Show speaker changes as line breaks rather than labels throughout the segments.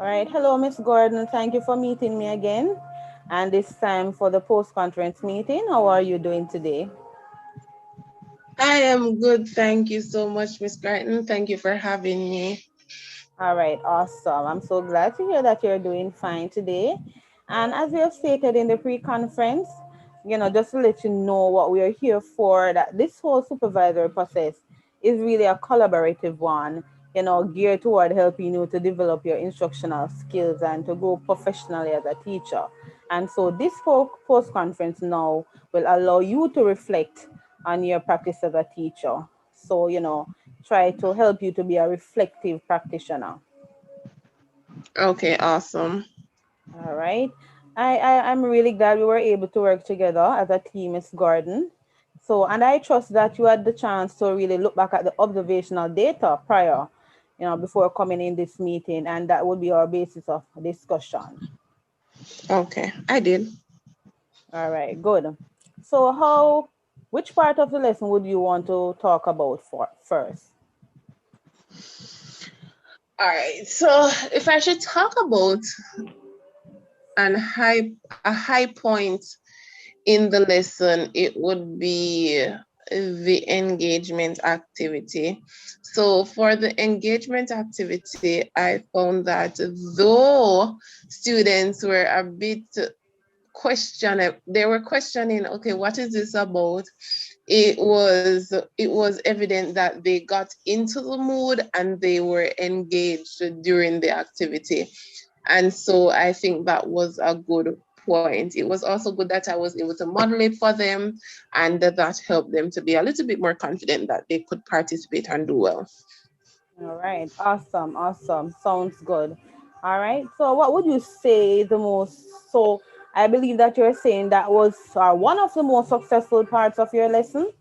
All right. Hello, Miss Gordon. Thank you for meeting me again. And this time for the post-conference meeting. How are you doing today?
I am good. Thank you so much, Miss Grattan. Thank you for having me.
All right. Awesome. I'm so glad to hear that you're doing fine today. And as we have stated in the pre-conference, just to let you know what we are here for, that this whole supervisory process is really a collaborative one, geared toward helping you to develop your instructional skills and to grow professionally as a teacher. And so this post conference now will allow you to reflect on your practice as a teacher. So, try to help you to be a reflective practitioner.
Okay, awesome.
All right. I'm really glad we were able to work together as a team, Miss Gordon. So, and I trust that you had the chance to really look back at the observational data prior, before coming in this meeting, and that would be our basis of discussion.
Okay, I did.
All right, good. So, which part of the lesson would you want to talk about first?
All right. So if I should talk about a high point in the lesson, it would be the engagement activity. So for the engagement activity, I found that though students were a bit they were questioning, okay, what is this about? It was evident that they got into the mood and they were engaged during the activity. And so I think that was a good point. It was also good that I was able to model it for them, and that helped them to be a little bit more confident that they could participate and do well.
All right, awesome, awesome. Sounds good. All right, so what would you say the most? So I believe that you're saying that was one of the most successful parts of your lesson.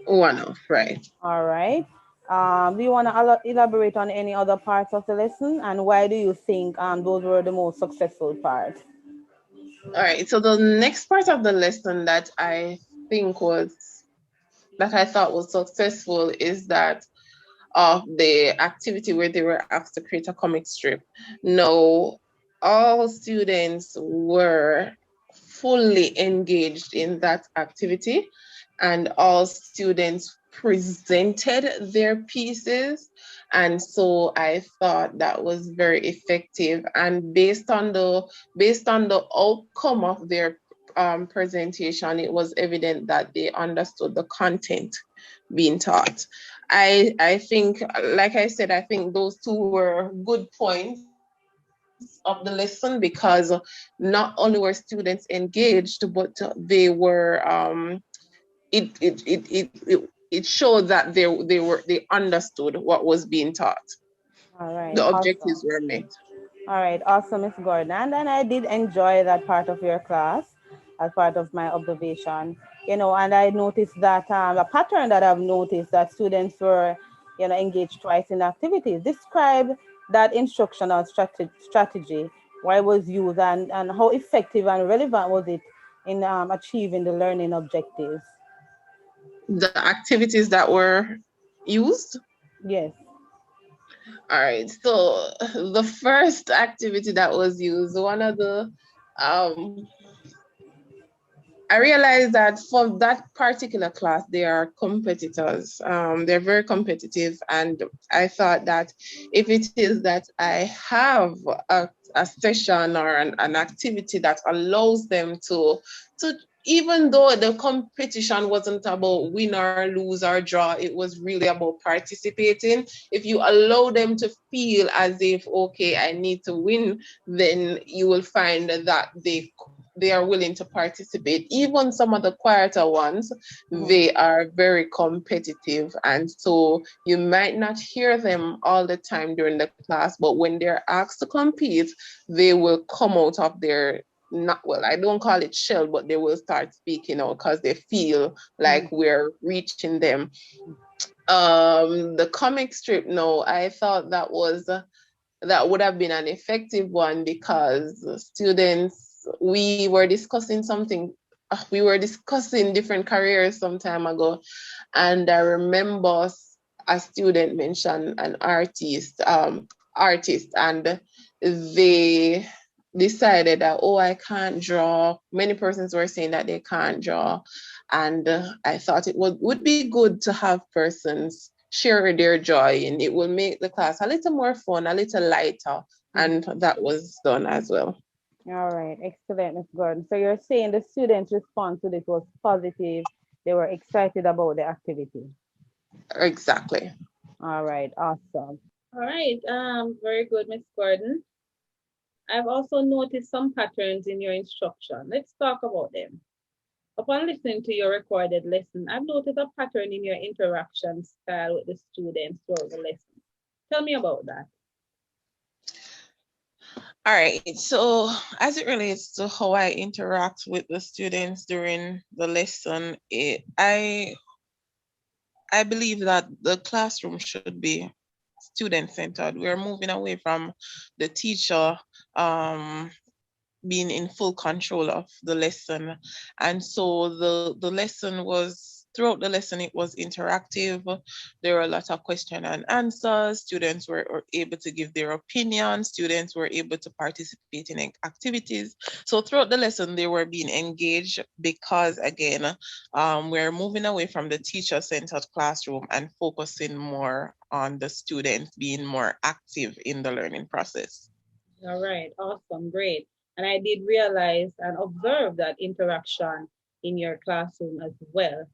One off, right?
All right. Do you want to elaborate on any other parts of the lesson, and why do you think those were the most successful parts?
All right. So the next part of the lesson think was that I thought was successful is that of the activity where they were asked to create a comic strip. No, all students were fully engaged in that activity, and all students presented their pieces. And so I thought that was very effective. And based on the outcome of their presentation, it was evident that they understood the content being taught. I think, like I said, I think those two were good points of the lesson, because not only were students engaged, but they were it showed that they understood what was being taught.
All right,
The objectives
awesome.
were met.
All right, awesome, Miss Gordon. And then I did enjoy that part of your class as part of my observation. And I noticed that a pattern that I've noticed that students were, engaged twice in activities. Describe that instructional strategy, why it was used, and how effective and relevant was it in achieving the learning objectives.
The activities that were used.
Yes.
All right. So the first activity that was used, one of the um I realized that for that particular class, they are competitors. They're very competitive, and I thought that if it is that I have a session or an activity that allows them to even though the competition wasn't about win or lose or draw, it was really about participating. If you allow them to feel as if, okay, I need to win, then you will find that they are willing to participate. Even some of the quieter ones,
Mhm.
they are very competitive. And so you might not hear them all the time during the class, but when they're asked to compete, they will come out of their not well, I don't call it shell, but they will start speaking out because they feel like
Mhm.
we're reaching them. The comic strip, no, I thought that would have been an effective one because students, we were discussing different careers some time ago, and I remember a student mentioned an artist, and they decided that, oh, I can't draw. Many persons were saying that they can't draw. And I thought it would be good to have persons share their joy, and it will make the class a little more fun, a little lighter.
Mhm.
And that was done as well.
All right, excellent, Ms. Gordon. So you're saying the students' response to this was positive. They were excited about the activity.
Exactly.
All right, awesome. All right, very good, Ms. Gordon. I've also noticed some patterns in your instruction. Let's talk about them. Upon listening to your recorded lesson, I've noticed a pattern in your interaction style with the students throughout the lesson. Tell me about that.
All right. So, as it relates to how I interact with the students during the lesson, I believe that the classroom should be student centered. We're moving away from the teacher um, being in full control of the lesson. And so the lesson was throughout the lesson it was interactive. There were a lot of question and answers. Students were able to give their opinion. Students were able to participate in activities. So throughout the lesson they were being engaged because again we're moving away from the teacher centered classroom and focusing more on the students being more active in the learning process.
All right, awesome, great. And I did realize and observe that interaction in your classroom as well.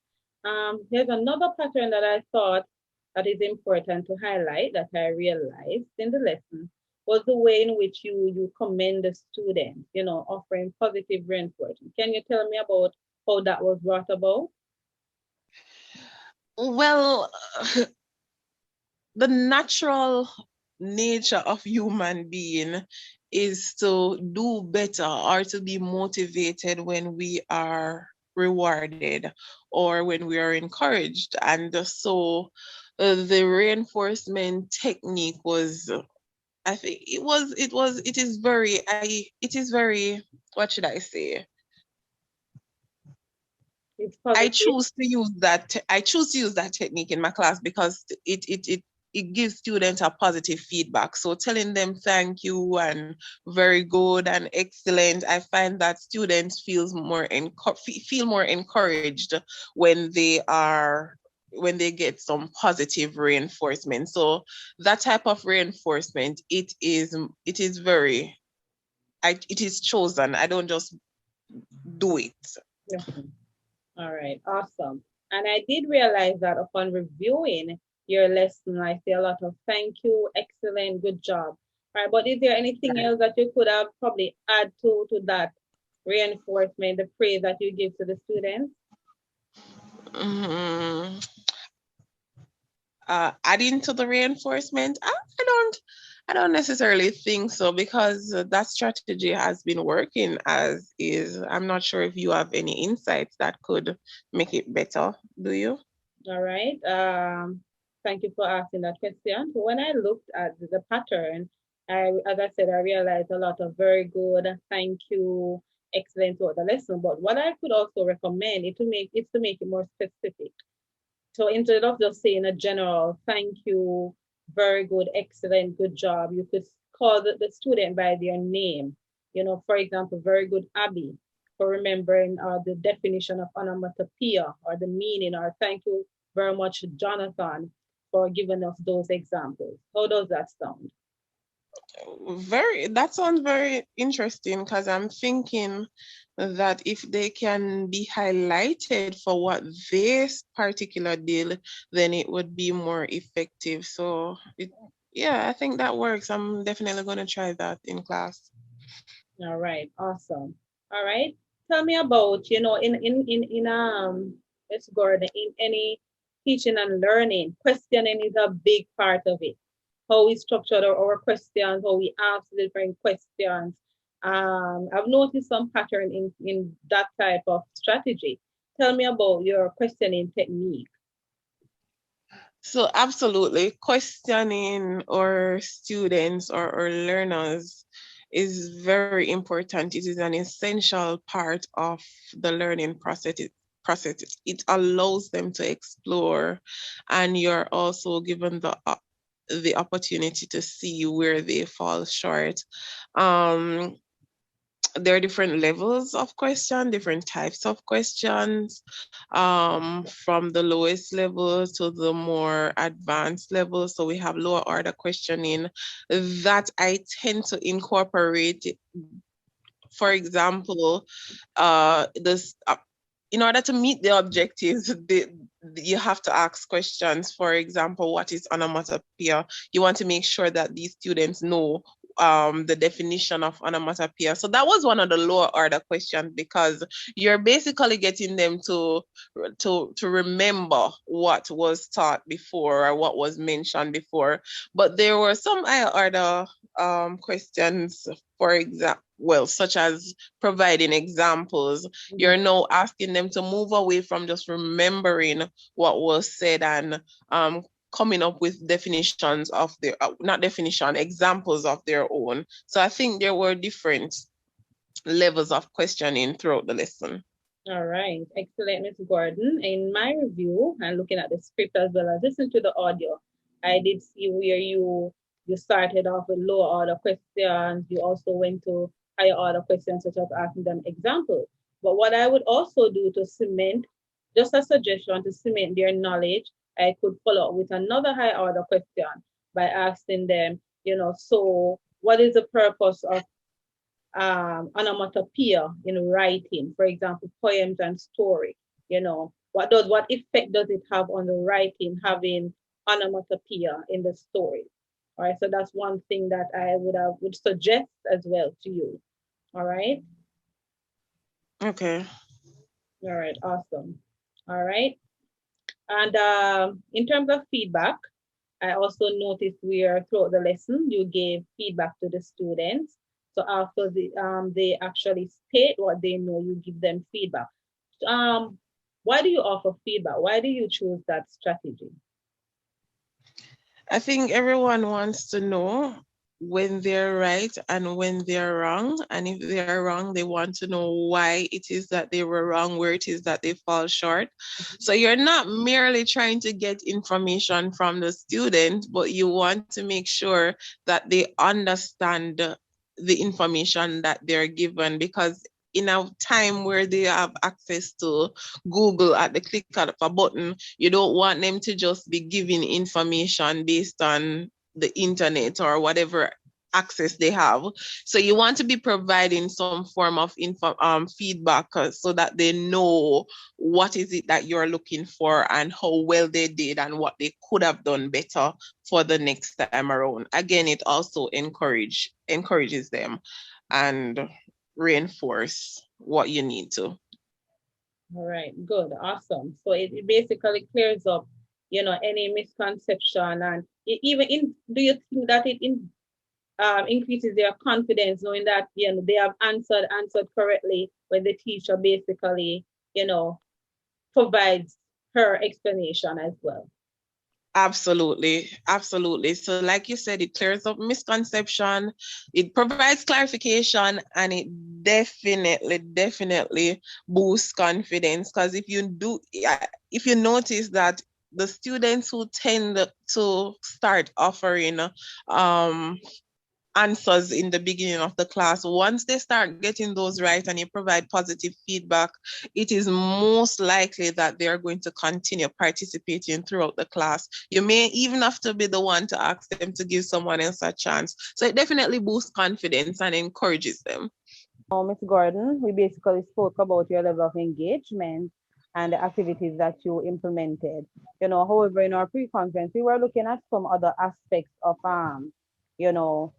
There's another pattern that I thought that is important to highlight that I realized in the lesson was the way in which you commend the students, offering positive reinforcement. Can you tell me about how that was brought about?
Well, the natural nature of human being is to do better or to be motivated when we are rewarded or when we are encouraged. And so the reinforcement technique was, I think it is very, what should I say?
It's
I
positive.
choose to use that. I choose to use that technique in my class because it gives students a positive feedback. So telling them thank you and very good and excellent, I find that students feel more encouraged when they get some positive reinforcement. So that type of reinforcement, it is very it is chosen. I don't just do it.
Yeah. All right, awesome. And I did realize that upon reviewing your lesson, I see a lot of thank you, excellent, good job. All right, but is there anything else that you could have probably add to that reinforcement, the praise that you give to the students?
Mhm. Adding to the reinforcement, I don't necessarily think so because that strategy has been working as is. I'm not sure if you have any insights that could make it better. Do you?
All right. Thank you for asking that question. So when I looked at the pattern, as I said, I realized a lot of very good, thank you, excellent throughout the lesson. But what I could also recommend is to make it more specific. So instead of just saying a general thank you, very good, excellent, good job, you could call the student by their name. For example, very good, Abby, for remembering the definition of onomatopoeia or the meaning, or thank you very much, Jonathan, for giving us those examples. How does that sound?
That sounds very interesting because I'm thinking that if they can be highlighted for what this particular deal, then it would be more effective. So yeah, I think that works. I'm definitely going to try that in class.
All right, awesome. All right. Tell me about, let's go in any teaching and learning, questioning is a big part of it. How we structure our questions, how we ask different questions. I've noticed some pattern in that type of strategy. Tell me about your questioning technique.
So absolutely, questioning our students or learners is very important. It is an essential part of the learning process. It allows them to explore, and you're also given the opportunity to see where they fall short. Um, there are different levels of question, different types of questions, from the lowest level to the more advanced level. So we have lower order questioning that I tend to incorporate. For example, this in order to meet the objectives, you have to ask questions. For example, what is onomatopoeia? You want to make sure that these students know the definition of onomatopoeia. So that was one of the lower order questions, because you're basically getting them to remember what was taught before or what was mentioned before. But there were some higher order questions, for example, well, such as providing examples. You're now asking them to move away from just remembering what was said and coming up with definitions of their, not definition, examples of their own. So I think there were different levels of questioning throughout the lesson.
All right, excellent, Ms. Gordon. In my review and looking at the script as well as listening to the audio, I did see where you started off with lower order questions. You also went to higher order questions, such as asking them examples. But what I would also do to cement, just a suggestion to cement their knowledge, I could follow up with another high order question by asking them, so what is the purpose of onomatopoeia in writing, for example, poems and story. What effect does it have on the writing having onomatopoeia in the story? All right, so that's one thing that I would suggest as well to you. All right.
Okay.
All right, awesome. All right. And in terms of feedback, I also noticed where throughout the lesson you gave feedback to the students. So after they actually state what they know, you give them feedback. Um, why do you offer feedback? Why do you choose that strategy?
I think everyone wants to know when they're right and when they're wrong. And if they're wrong, they want to know why it is that they were wrong, where it is that they fall short. So you're not merely trying to get information from the student, but you want to make sure that they understand the information that they're given, because in a time where they have access to Google at the click of a button, you don't want them to just be giving information based on the internet or whatever access they have. So you want to be providing some form of feedback, so that they know what is it that you're looking for and how well they did and what they could have done better for the next time around. Again, it also encourages them and reinforce what you need to.
All right, good, awesome. So it basically clears up, any misconception, and do you think that increases their confidence, knowing that they have answered correctly when the teacher basically provides her explanation as well?
Absolutely, absolutely. So, like you said, it clears up misconception, it provides clarification, and it definitely boosts confidence. Because if you notice that the students who tend to start offering answers in the beginning of the class, once they start getting those right and you provide positive feedback, it is most likely that they are going to continue participating throughout the class. You may even have to be the one to ask them to give someone else a chance. So it definitely boosts confidence and encourages them.
Now, Ms. Gordon, we basically spoke about your level of engagement and the activities that you implemented. However, in our pre-conference, we were looking at some other aspects of you know,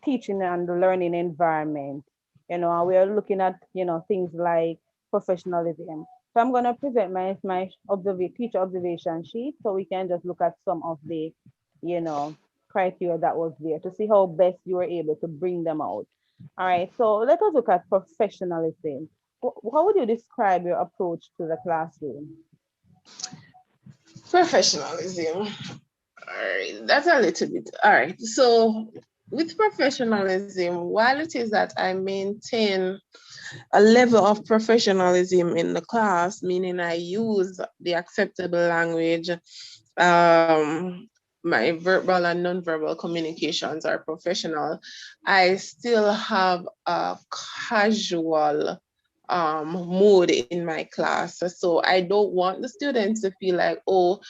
teaching and learning environment. We are looking at, things like professionalism. So I'm going to present my teacher observation sheet so we can just look at some of the, you know, criteria that was there to see how best you were able to bring them out. All right, so let us look at professionalism. How would you describe your approach to the classroom?
Professionalism. All right, that's a little bit. All right, so with professionalism, while it is that I maintain a level of professionalism in the class, meaning I use the acceptable language, um, my verbal and nonverbal communications are professional, I still have a casual mood in my class. So I don't want the students to feel like, oh,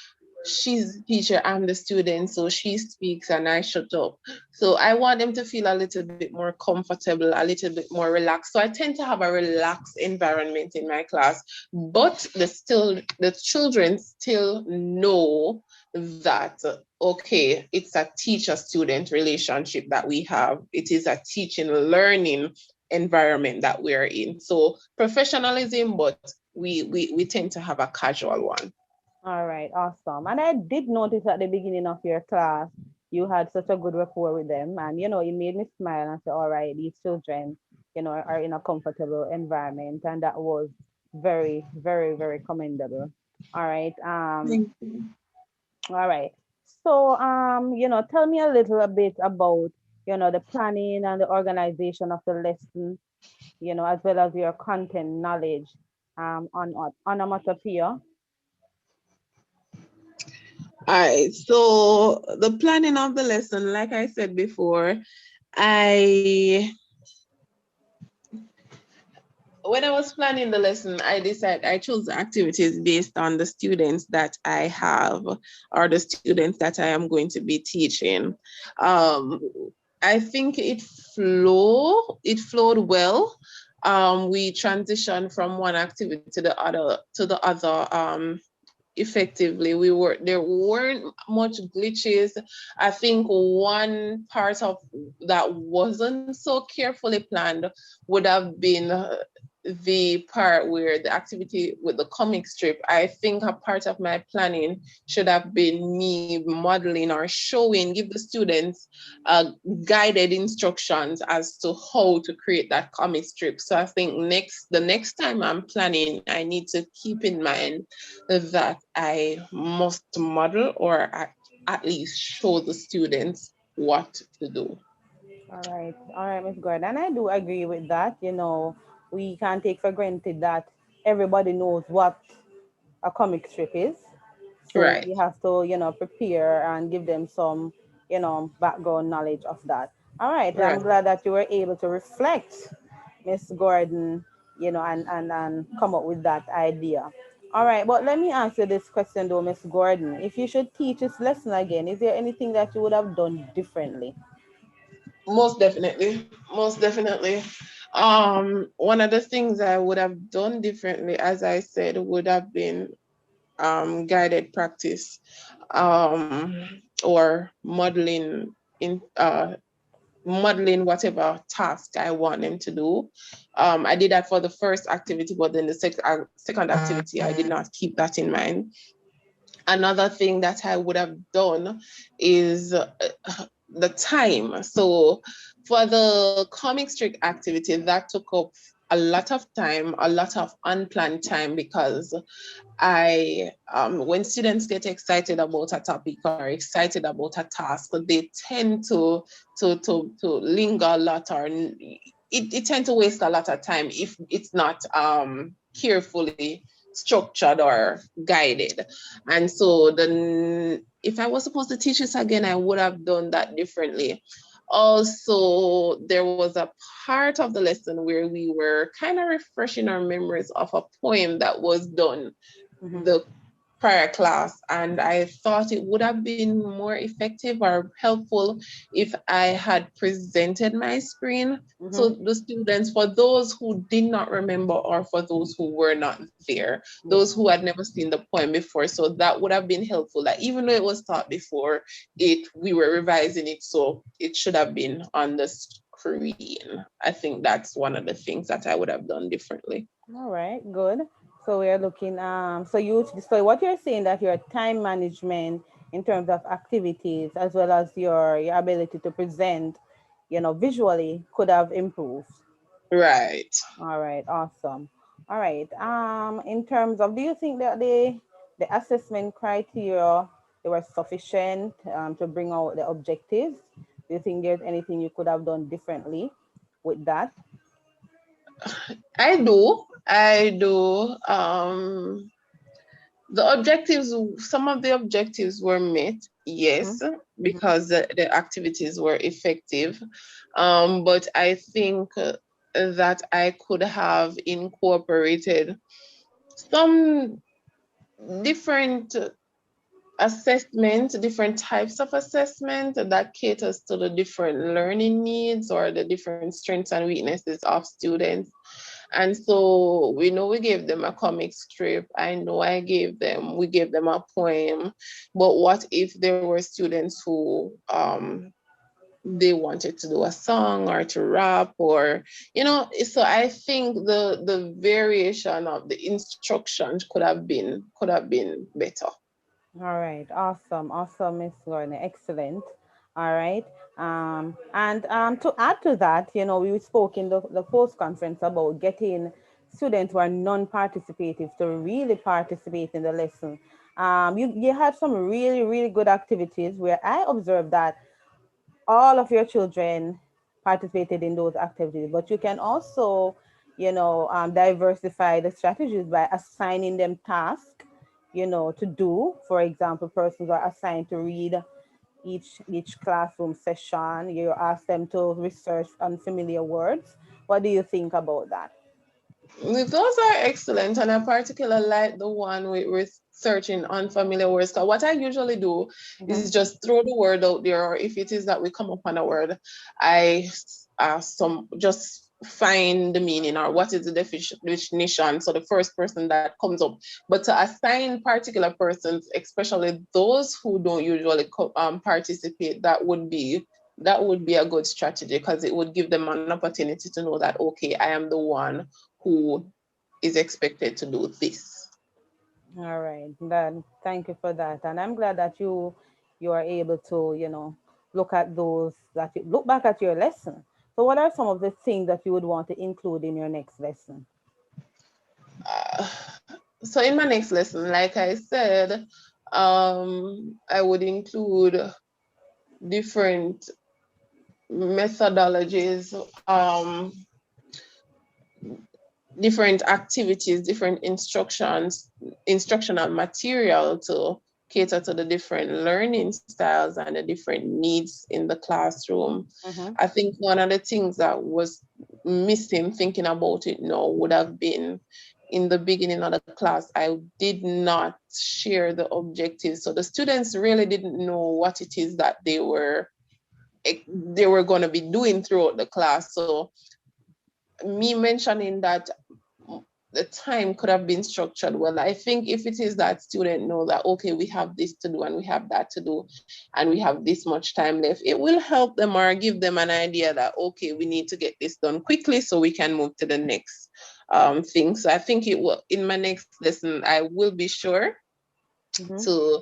she's the teacher, I'm the student, so she speaks and I shut up. So I want them to feel a little bit more comfortable, a little bit more relaxed. So I tend to have a relaxed environment in my class, but the children still know that okay, it's a teacher student relationship that we have. It is a teaching learning environment that we're in. So professionalism, but we tend to have a casual one.
All right, awesome. And I did notice at the beginning of your class, you had such a good rapport with them. And, it made me smile and say, all right, these children, are in a comfortable environment. And that was very, very, very commendable. All right.
Thank you.
All right. So, tell me a little bit about, the planning and the organization of the lesson, as well as your content knowledge on onomatopoeia.
All right. So the planning of the lesson, like I said before, I when I was planning the lesson, I chose the activities based on the students that I have or the students that I am going to be teaching. Um, I think it flowed well. We transitioned from one activity to the other effectively. There weren't much glitches. I think one part of that wasn't so carefully planned would have been the part where the activity with the comic strip. I think a part of my planning should have been me modeling or showing, give the students guided instructions as to how to create that comic strip. So I think the next time I'm planning, I need to keep in mind that I must model or at least show the students what to do.
All right, Miss Gordon. And I do agree with that. We can't take for granted that everybody knows what a comic strip is. So
Right,
we have to, prepare and give them some, background knowledge of that. All right. I'm
right.
glad that you were able to reflect, Miss Gordon, and come up with that idea. All right. But let me answer this question though, Miss Gordon. If you should teach this lesson again, is there anything that you would have done differently?
Most definitely. Most definitely. One of the things I would have done differently, as I said, would have been guided practice, or modeling whatever task I want them to do. I did that for the first activity, but then the second activity, I did not keep that in mind. Another thing that I would have done is the time. So for the comic strip activity, that took up a lot of time, a lot of unplanned time, because when students get excited about a topic or excited about a task, they tend to linger a lot, or it tend to waste a lot of time if it's not carefully structured or guided. And so then if I was supposed to teach this again, I would have done that differently. Also, there was a part of the lesson where we were kind of refreshing our memories of a poem that was done
Mm-hmm.
the prior class, and I thought it would have been more effective or helpful if I had presented my screen
Mm-hmm.
so the students, for those who did not remember or for those who were not there, those
Yes.
who had never seen the poem before, so that would have been helpful, that even though it was taught before, it we were revising it, so it should have been on the screen. I think that's one of the things that I would have done differently.
All right, good. So we are looking, so what you're saying that your time management in terms of activities as well as your ability to present, visually could have improved.
Right.
All right, awesome. All right. In terms of, do you think that the assessment criteria they were sufficient to bring out the objectives? Do you think there's anything you could have done differently with that?
I do. I do. The objectives, some of the objectives were met,
Mm-hmm.
yes,
Mm-hmm.
because the activities were effective. But I think that I could have incorporated some different assessment, different types of assessment that caters to the different learning needs or the different strengths and weaknesses of students. And so we know we gave them a comic strip. I know we gave them a poem. But what if there were students who they wanted to do a song or to rap, or so I think the variation of the instructions could have been better.
All right, awesome, awesome, Miss Gordon, excellent. All right, and to add to that, we spoke in the post conference about getting students who are non-participative to really participate in the lesson. You had some really really good activities where I observed that all of your children participated in those activities, but you can also, diversify the strategies by assigning them tasks, to do. For example, persons are assigned to read each classroom session. You ask them to research unfamiliar words. What do you think about that?
Those are excellent, and I particularly like the one with researching unfamiliar words. 'Cause what I usually do is
Mm-hmm.
just throw the word out there, or if it is that we come upon a word, I some just find the meaning or what is the definition. So the first person that comes up, but to assign particular persons, especially those who don't usually participate, that would be a good strategy because it would give them an opportunity to know that, okay, I am the one who is expected to do this.
All right. Then thank you for that. And I'm glad that you are able to, look at those that you look back at your lesson. So what are some of the things that you would want to include in your next lesson?
Uh, so in my next lesson, like I said, I would include different methodologies, different activities, different instructional material to cater to the different learning styles and the different needs in the classroom.
Mm-hmm.
I think one of the things that was missing thinking about it now would have been in the beginning of the class, I did not share the objectives. So the students really didn't know what it is that they were going to be doing throughout the class. So me mentioning that the time could have been structured well. I think if it is that student know that, okay, we have this to do and we have that to do and we have this much time left, it will help them or give them an idea that, okay, we need to get this done quickly so we can move to the next thing. So I think it will, in my next lesson, I will be sure
Mm-hmm.
to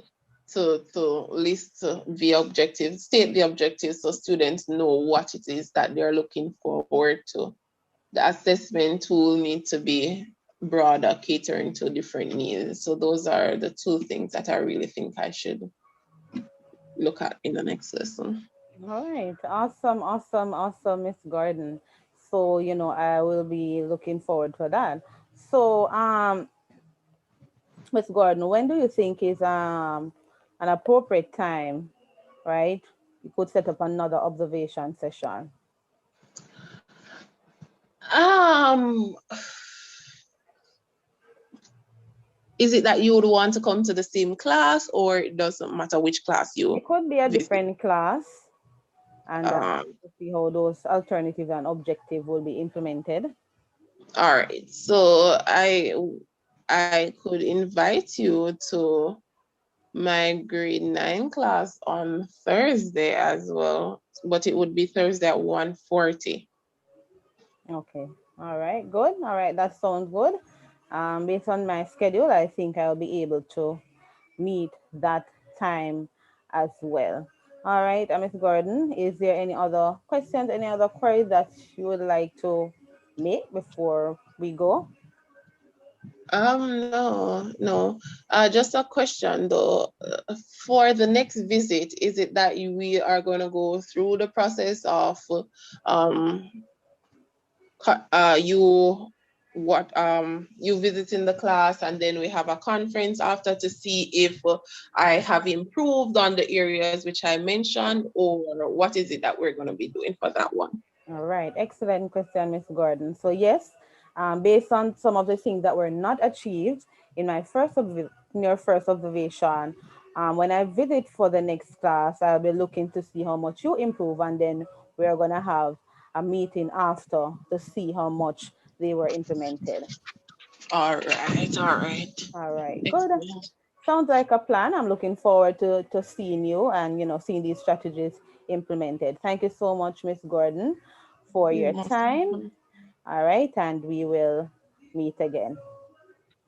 to list the objectives, state the objectives so students know what it is that they're looking forward to. The assessment tool need to be broader, catering to different needs. So those are the two things that I really think I should look at in the next lesson.
All right. Awesome, awesome, awesome, Miss Gordon. So, I will be looking forward to that. So, Miss Gordon, when do you think is an appropriate time, right? You could set up another observation session.
Um, is it that you would want to come to the same class, or it doesn't matter which class you
It could be a
visit?
different class, and
Um,
to see how those alternatives and objective will be implemented.
all right. So I could invite you to my grade 9 class on Thursday as well, but it would be Thursday at 1:40.
Okay. All right. Good. All right. That sounds good. Based on my schedule, I think I'll be able to meet that time as well. All right. Miss Gordon, is there any other questions, any other queries that you would like to make before we go?
No, no. Just a question though. For the next visit, is it that we are going to go through the process of um you what you visiting the class, and then we have a conference after to see if I have improved on the areas which I mentioned, or what is it that we're going to be doing for that one.
All right, excellent question, Miss Gordon. So yes, based on some of the things that were not achieved in my in your first observation, when I visit for the next class, I'll be looking to see how much you improve, and then we're gonna have a meeting after to see how much they were implemented.
All right, all right.
All right, good.
Excellent.
Sounds like a plan. I'm looking forward to seeing you and seeing these strategies implemented. Thank you so much, Miss Gordon, for
You're
your
most
time.
welcome.
All right, and we will meet again.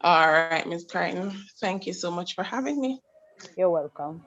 All right, Miss Crichton. Thank you so much for having me.
You're welcome.